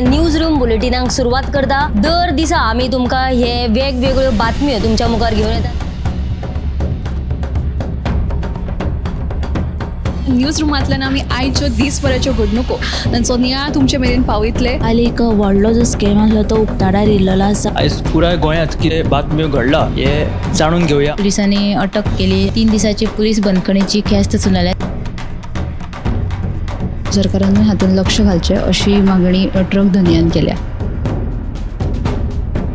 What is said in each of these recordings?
News room बुलेटिनाक सुरुवात करता। दर दिसा आम्ही तुमका हे वेगवेगळ्यो बातम्यो तुमच्या मुखार घेऊन येतात। न्यूज रूमांतल्यान आमी आयच्यो दिसभराच्यो घडणुको तांचो नियाळ तुमचे मेरेन पावयतले। हालीं एक व्हडलो जो स्कॅम आसलो तो उक्ताडार येयल्लो आसा। आयज पुराय गोंयांत कितें बातम्यो घडला हे जाणून घेवया। पुलिसांनी अटक केली। 3 दिसाची पुलीस बंदखणीची ख्यास्त सुनायल्या। सरकारान हातूंत लक्ष घालचें अशी मागणी ट्रक धन्यान केल्या।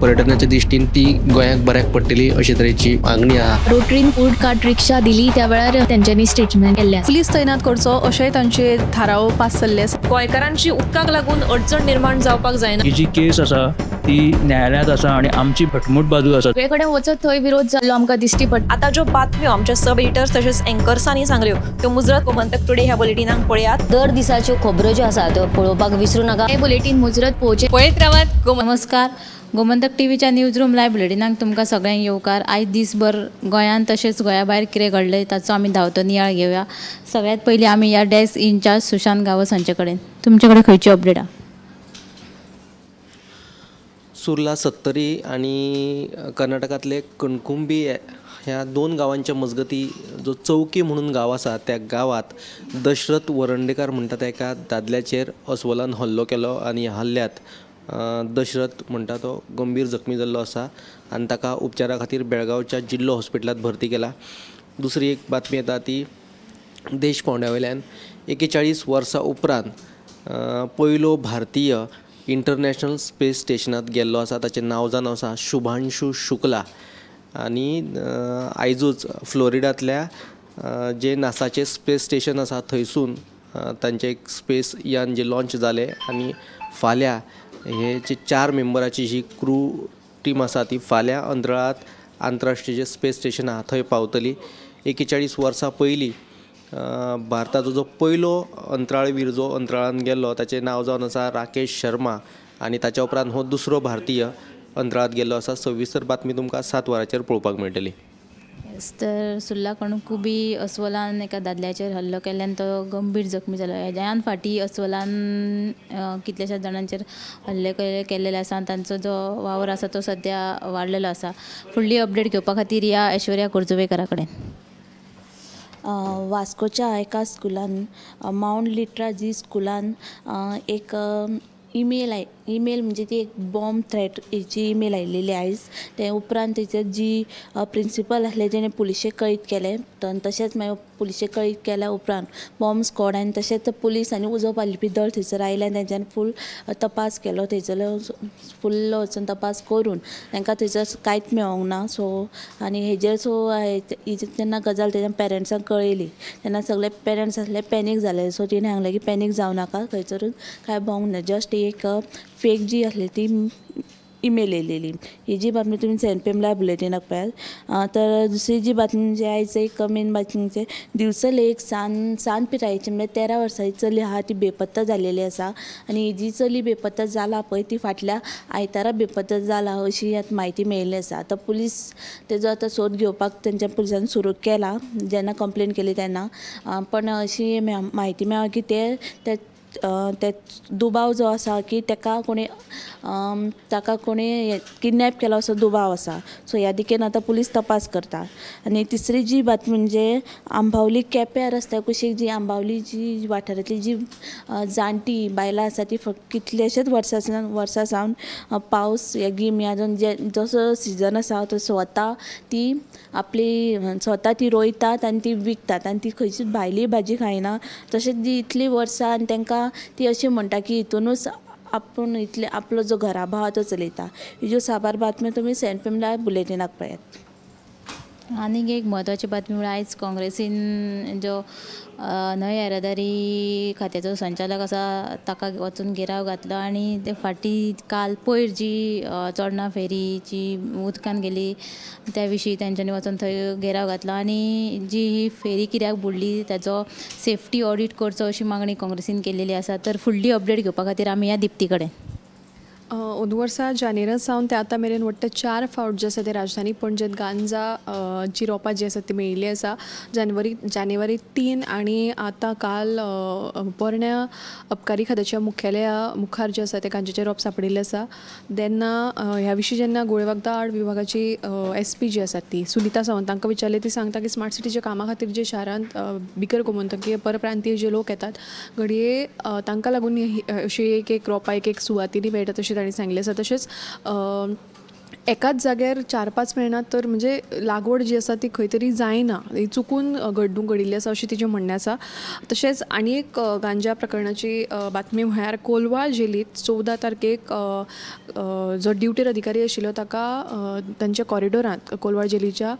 पर्यटनाच्या दृश्टीन ती गोंयांक बऱ्याक पडटली अशे तरेची मागणी आहा। रोटरीन फूड कार्ट रिक्षा दिली त्या वेळार तेंच्यांनी स्टेटमेंट केल्लें। पुलीस तैनात करचो अशेंय तांचे थाराव पास जाल्ले आसा। गोंयकारांची उदकाक लागून अडचण निर्माण जावपाक जायना। ही जी केस आसा ती न्यायालयांत आसा आणि आमची भटमूट बाजू आसा। सगळे कडेन वचत थंय विरोध जाल्लो आमकां दिश्टी पडटा। आता ज्यो बातम्यो आमच्या सब एडिटर्स तशेंच एंकर्सांनी सांगल्यो त्यो मुजरत गोमंतक टुडे ह्या बुलेटिनाक पळयात। दर दिसाच्यो खबरो ज्यो आसा त्यो पळोवपाक विसरू नका। हे बुलेटिन मुजरत पळोवचें पळयत रावात। नमस्कार, गोमंतक टीव्हीच्या न्यूज रूम लायव्ह बुलेटिनाक तुमकां सगळ्यांक येवकार। आयज दिसभर गोंयांत तशेंच गोंया भायर कितें घडलें ताचो आमी धांवतो नियाळ घेवया। सगळ्यात पयलीं आमी ह्या डेस्क इन्चार्ज सुशांत गावस हांचे कडेन। तुमचे कडेन खंयची अपडेट आहा? सुर्ला सत्तरी आणि कर्नाटकातले कणकुंबी ह्या 2 गावांच्या मजगती जो चौकी म्हणून गाव आसा त्या गावात दशरथ वरंडेकार म्हणटा त्या एका दादल्याचेर अस्वलान हल्लो केलो आणि ह्या हल्ल्यात दशरथ म्हणटा तो गंभीर जखमी जाल्लो आसा आणि ताका उपचारा खातीर बेळगांवच्या जिल्लो हॉस्पिटलांत भरती केला। दुसरी एक बातमी येता ती देश पावंड्या वयल्यान 41 वर्सां उपरांत पयलो भारतीय इंटरनॅशनल स्पेस स्टेशनात गेल्लो आसा। ताचें नांव जावन आसा शुभांशु शुक्ला आणि आयजूच फ्लोरिडांतल्या जे नासाचे स्पेस स्टेशन आसा थंयसून तांचें एक स्पेस यान जे लॉन्च जालें आणि फाल्यां हे जे 4 मेंबराची जी क्रू टीम आसा ती फाल्यां अंतराळांत आंतरराष्ट्रीय जे स्पेस स्टेशन आहा थंय पावतली। 41 वर्सां पयलीं भारताचो जो पयलो अंतराळवीर जो अंतराळांत गेल्लो ताचें नांव जावन आसा राकेश शर्मा आणि ताच्या उपरांत हो दुसरो भारतीय अंतराळांत गेल्लो आसा। सविस्तर बातमी तुमकां 7 वरांचेर पळोवपाक मेळटली। तर सुर्ला कणकुंबी अस्वलान एका दादल्याचेर हल्लो केल्ल्यान तो गंभीर जखमी जालो। ह्यान फाटीं अस्वलान कितल्याशाच जाणांचेर हल्ले केल्लेले आसा आनी तांचो जो वावर आसा तो सद्या वाडलेलो आसा। फुडली अपडेट घेवपा खातीर या ऐश्वर्या कुर्जुवेकरा कडेन। वास्कोच्या एका स्कुलान माउंट लिट्राजी स्कुलान एक ईमेल म्हणजे ती एक बॉम्ब थ्रेट हेची ईमेल आयिल्ली आयज। ते उपरांत थंयसर जी प्रिंसिपल आसले जेणे पुलिशेक कळीत केलें तशेंच मागीर पुलिशेक कळीत केल्या उपरांत बॉम्ब स्क्वॉड आनी तशेंच पुलीस आनी उजो पालपी दळ थंयसर आयल्यान तेंच्यान फूल तपास केलो। थंयसरलो फुल्ल वचून तपास करून तांकां थंयसर कांयच मेळोंक ना। सो आनी हेजेर ही जेन्ना गजाल तेज्या पेरंट्सांक कळयली तेन्ना सगळे पेरंट्स आसले पॅनीक जाले। सो तिणें सांगलें की पॅनीक जावं नाका, खंयसरूच कांय भोंवंक ना, जस्ट एक फेक जी आसली ती ईमेल येयलेली। ही जी बातमी तुमी सेंट पी एम लायव्ह बुलेटिनाक पळयात। तर दुसरी जी बातमी म्हणजे आयज एक मेन बातमी म्हणजे दिवचल एक सांत पिरायेची म्हणजे 13 वर्सांची चली आहा ती बेपत्ता जाल्लेली आसा आनी ही जी चली बेपत्ता जाला पळय ती फाटल्या आयतारा बेपत्ता जाला अशी आतां म्हायती मेळिल्ली आसा। आतां पुलीस तेजो आतां सोद घेवपाक तेंच्या पुलिसांनी सुरू केला जेन्ना कंप्लेन केली तेन्ना, पण अशी म्हायती मेळ्ळा की ते दुबाव जो आसा की ताका कोणी किडनॅप केलो असो दुबाव आसा। सो ह्या दिकेन आतां पुलीस तपास करता। आनी तिसरी जी बातमी म्हणजे आंबावली केप्यां रस्त्या कुशीक जी आंबावली जी वाठारांतली जी जाणटी बायलां आसा ती कितलेशेच वर्सां सावन पावस ह्या गिम्यान जसो सिजन आसा तो स्वता ती रोयतात आनी ती विकतात आनी ती खंयचीच भायली भाजी खायना। तशेंच जी इतली वर्सां आनी तांकां ती अशी म्हणटा की हितूनूच आपूण इतले आपलो जो घराबो आहा तो चलयता। ह्यो साबार बातम्यो तुमी सेंट पी एम लायव्ह बुलेटिनाक पळयात। आनीक एक म्हत्वाची बातमी म्हळ्यार आयज काँग्रेसीन जो न्हंय येरादारी खात्याचो संचालक आसा ताका वचून घेराव घातलो आनी ते फाटीं काल पयर जी चोडणा फेरीची उदकान गेली त्या विशीं तेंच्यांनी वचून थंय घेराव घातलो आनी जी ही फेरी कित्याक बुडली ताचो सेफ्टी ऑडीट करचो अशी मागणी काँग्रेसीन केल्लेली आसा। तर फुडली अपडेट घेवपा खातीर आमी या दिप्ती कडेन। अंदू वर्सा जानेरा सावन ते आतां मेरेन वट्ट 4 फावट जे आसा ते राजधानी पणजेंत गांजा जी रोपां जी आसा ती मेळिल्ली आसा. जानेवारी 3 आनी आतां काल पोरण्या अबकारी खात्याच्या मुख्यालया मुखार जे आसा ते गांजेचे रोप सांपडिल्ले आसा. तेन्ना ह्या विशीं जेन्ना गोळेवाखदा आड विभागाची SP जी आसा ती सुनिता सावंत तांकां विचारले, ती सांगता की स्मार्ट सिटीच्या कामा खातीर जे शारांत बिगर गोमंतकीय परप्रांतीय जे लोक येतात घडये तांकां लागून अशी एक रोपां एक सुवातींनी मेळटा तशें तांणी सांगलें आसा. तशेंच एकाच जाग्यार 4-5 मेळनात तर म्हणजे लागवड जी आसा ती खंय तरी जायना, चुकून घडणूक घडिल्ली आसा अशें तिचें म्हणणें आसा. तशेंच आनी एक गांजा प्रकरणाची बातमी म्हळ्यार कोलवाळ जेलींत 14 तारखेक जो ड्युटीर अधिकारी आशिल्लो ताका तांच्या कॉरिडोरांत कोलवाळ जेलीच्या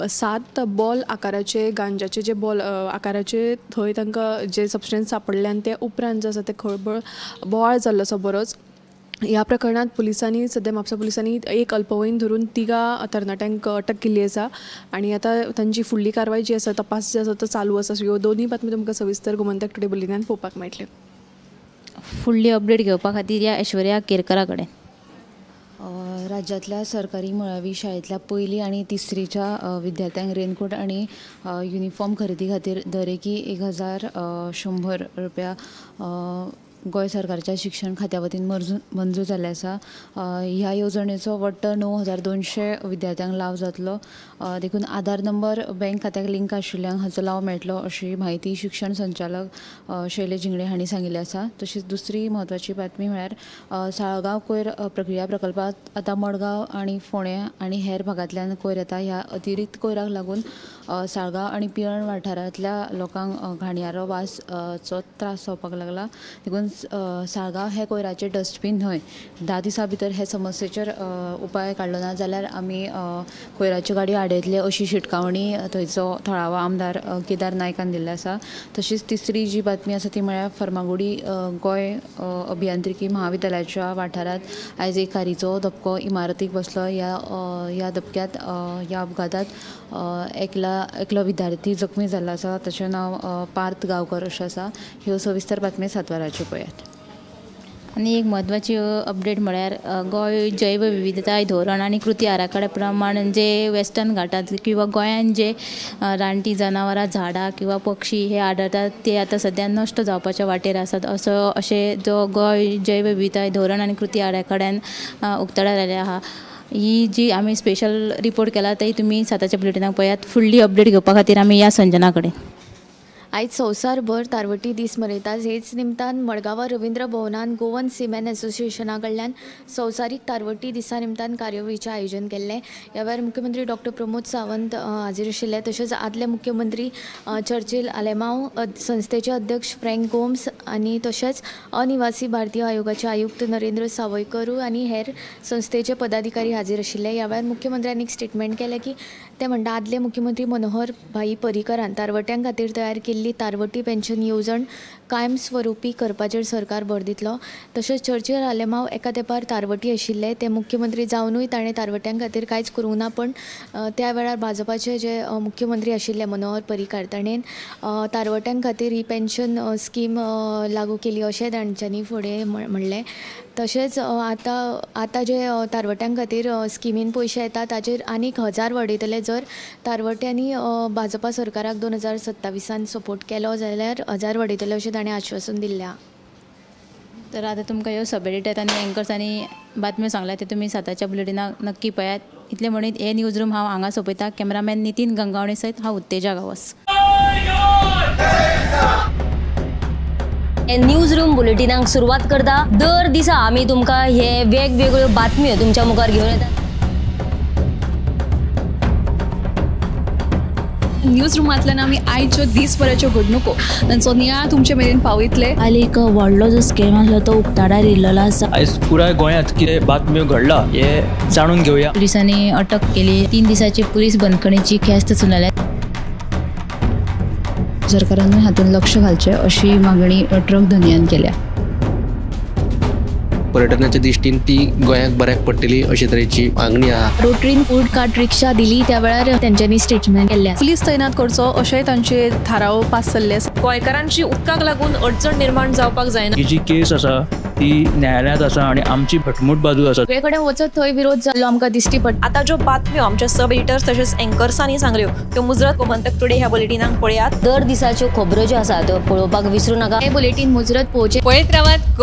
7 बॉल आकाराचे गांजाचे जे बॉल आकाराचे थंय तांकां जे सबस्टन्स सापडले आनी ते उपरांत जे आसा ते खळबळ बोवाळ जाल्लो आसा बरोच. ह्या प्रकरणात पुलिसांनी सध्या म्हापसा पुलिसांनी एक अल्पवयीन धरून 3 तरणाट्यांक अटक केल्ली आसा आनी आतां तांची फुडली कारवाय जी आसा तपास जो आसा तो चालू आसा. ह्यो दोनूय बातमी तुमकां सविस्तर गोमंतक टुडे बुलेटिनांत पळोवपाक मेळटल्यो. फुडली अपडेट घेवपा खातीर या ऐश्वर्या केरकरा कडेन. राज्यांतल्या सरकारी मुळावी शाळेंतल्या 1ली आनी 3रीच्या विद्यार्थ्यांक रेनकोट आनी युनिफॉर्म खरेदी खातीर दरेकी 1100 रुपया गोंय सरकारच्या शिक्षण खात्या वतीन मंजूर जाल्ले आसा. ह्या येवजणेचो वट्ट 9200 विद्यार्थ्यांक लाव जातलो. देखून आधार नंबर बँक खात्याक लिंक आशिल्ल्यांक हाचो लाव मेळटलो अशी म्हायती शिक्षण संचालक शैलेश जिंगडे हांणी सांगिल्ली आसा. तशीच दुसरी म्हत्वाची बातमी म्हळ्यार साळगांव कोयर प्रक्रिया प्रकल्पात आतां मडगांव आनी फोंड्या आनी हेर भागांतल्यान कोयर येता. ह्या अतिरिक्त कोयराक लागून साळगांव आनी पियण वाठारांतल्या लोकांक घाणयारो वासचो त्रास जावपाक लागला. देखून साळगांव हे कोयराचे डस्टबीन न्हय. 10 दिसां भितर हे समस्येचेर उपाय काडलो ना जाल्यार आमी कोयराच्यो गाडयो आडयतले अशी शिटकावणी थंयचो थळावो आमदार केदार नायकान दिल्ले आसा. तशीच तिसरी जी बातमी आसा ती म्हळ्यार फर्मागुडी गोंय अभियांत्रिकी महाविद्यालयाच्या वाठारांत आयज एक कारचो धपको इमारतीक बसलो. ह्या धपक्यात ह्या अपघातांत एकलो विद्यार्थी जखमी जाल्लो आसा. ताचें नांव पार्थ गांवकर अशें आसा. ह्यो सविस्तर बातमी 7 वरांच्यो पळयात. आनी एक म्हत्वाची अपडेट म्हळ्यार गोंय जैव विविधताय धोरण आनी कृती आराखड्या प्रमाण जे वेस्टर्न घाटांत किंवा गोंयांत जे रानटी जनावरां झाडां किंवा पक्षी हे आढळटात ते आतां सद्या नश्ट जावपाच्या वाटेर आसात अशें जो गोंय जैव विविधताय धोरण आनी कृती आराखड्यान उक्ताडार आयले आहा. ही जी आमी स्पेशल रिपोर्ट केला ती तुमी 7च्या बुलेटिनाक पळयात. फुडली अपडेट घेवपा खातीर आमी या संजना कडेन. आयज संवसारभर तारवटी दीस मनयतात. हेच निमतान मडगांवां रवींद्र भवनान गोवन सिमेन असोसिएशना कडल्यान संवसारीक तारवटी दिसा निमतान कार्यावळीचें आयोजन केल्लें. ह्या वेळार मुख्यमंत्री डॉ. प्रमोद सावंत हाजीर आशिल्ले. तशेंच आदले मुख्यमंत्री चर्चिल आलेमांव, संस्थेचे अध्यक्ष फ्रँक गोम्स आनी तशेंच अनिवासी भारतीय आयोगाचे आयुक्त नरेंद्र सावयकर आनी हेर संस्थेचे पदाधिकारी हाजीर आशिल्ले. ह्या वेळार मुख्यमंत्र्यांनी एक स्टेटमेंट केलें की ते म्हणटा आदले मुख्यमंत्री मनोहर भाई पर्रीकरान तारवट्यां खातीर तयार केल्ली तारवटी पेन्शन येवजण कायमस्वरुपी करपाचेर सरकार भर दितलो. तशेंच चर्चिल आलेमांव एका तेंपार तारवटी आशिल्ले. ते मुख्यमंत्री जावनूय ताणें तारवट्यां खातीर कांयच करूंक ना. पण त्या वेळार भाजपाचे जे मुख्यमंत्री आशिल्ले मनोहर पर्रीकार ताणें तारवट्यां खातीर ही पेन्शन स्कीम लागू केली अशें तांच्यांनी फुडें म्हणलें. तशेंच आतां जे तारवट्यां खातीर स्किमीन पयशे येता ताचेर आनीक 1000 वाडयतले. जर तारवट्यांनी भाजपा सरकाराक 2027 सपोर्ट केलो जाल्यार 1000 वाडयतले अशें ताणें आश्वासन दिल्लें. तर आतां तुमकां ह्यो सब एडिटर आनी एंकर्सांनी बातम्यो सांगल्या ते तुमी 7च्या बुलेटिनाक नक्की पळयात. इतलें म्हणीत हे न्यूज रूम हांव हांगा सोंपयतां. कॅमेरामॅन नितीन गंगावणे सयत हांव उत्तेजा गांवस. न्यूज रूम बुलेटिनाक सुरवात करता. दर दिसा आमी तुमकां हे वेगवेगळ्यो बातम्यो तुमच्या मुखार घेवन येतात. न्यूज रुमांतल्यान आमी आयच्यो दिसभराच्यो घडणुको तांचो नियाळ तुमचे मेरेन पावयतले. आनी एक व्हडलो जो स्कॅम आसलो तो उक्ताडार येयल्लो आसा. आयज पुराय गोंयांत कितें बातम्यो घडला हे जाणून घेवया. पुलिसांनी अटक केली. 3 दिसाची पुलीस बंदखणीची ख्यास्त चलयल्या. सरकारान हातूंत लक्ष घालचें अशी मागणी ट्रक धनियान केल्या. पर्यटनाच्या दिश्टीन ती गोंयाक बऱ्याक पडटली अशे तरेची मागणी आहा. रोटरीन फूड कार्ट रिक्षा दिली त्या वेळार तेंच्यांनी स्टेटमेंट केल्लें. पुलीस तैनात करचो अशेंय तांचे थाराव पास जाल्ले आसा. गोंयकारांची उदकाक लागून अडचण निर्माण जावपाक जायना. ही जी केस आसा ती न्यायालयात आसा आनी आमची भटमूट बाजू आसा. सगळे कडेन वचत थंय विरोध जाल्लो आमकां दिश्टी पडटा. आता ज्यो बातम्यो आमच्या सब एडिटर्स तशेंच एंकर्सांनी सांगल्यो त्यो मुजरत गोमंतक टुडे ह्या बुलेटिनाक पळयात. दर दिसाच्यो खबरो ज्यो आसा त्यो पळोवपाक विसरूं नाका. हे बुलेटीन मुजरत पळोवचें. पळयत रावात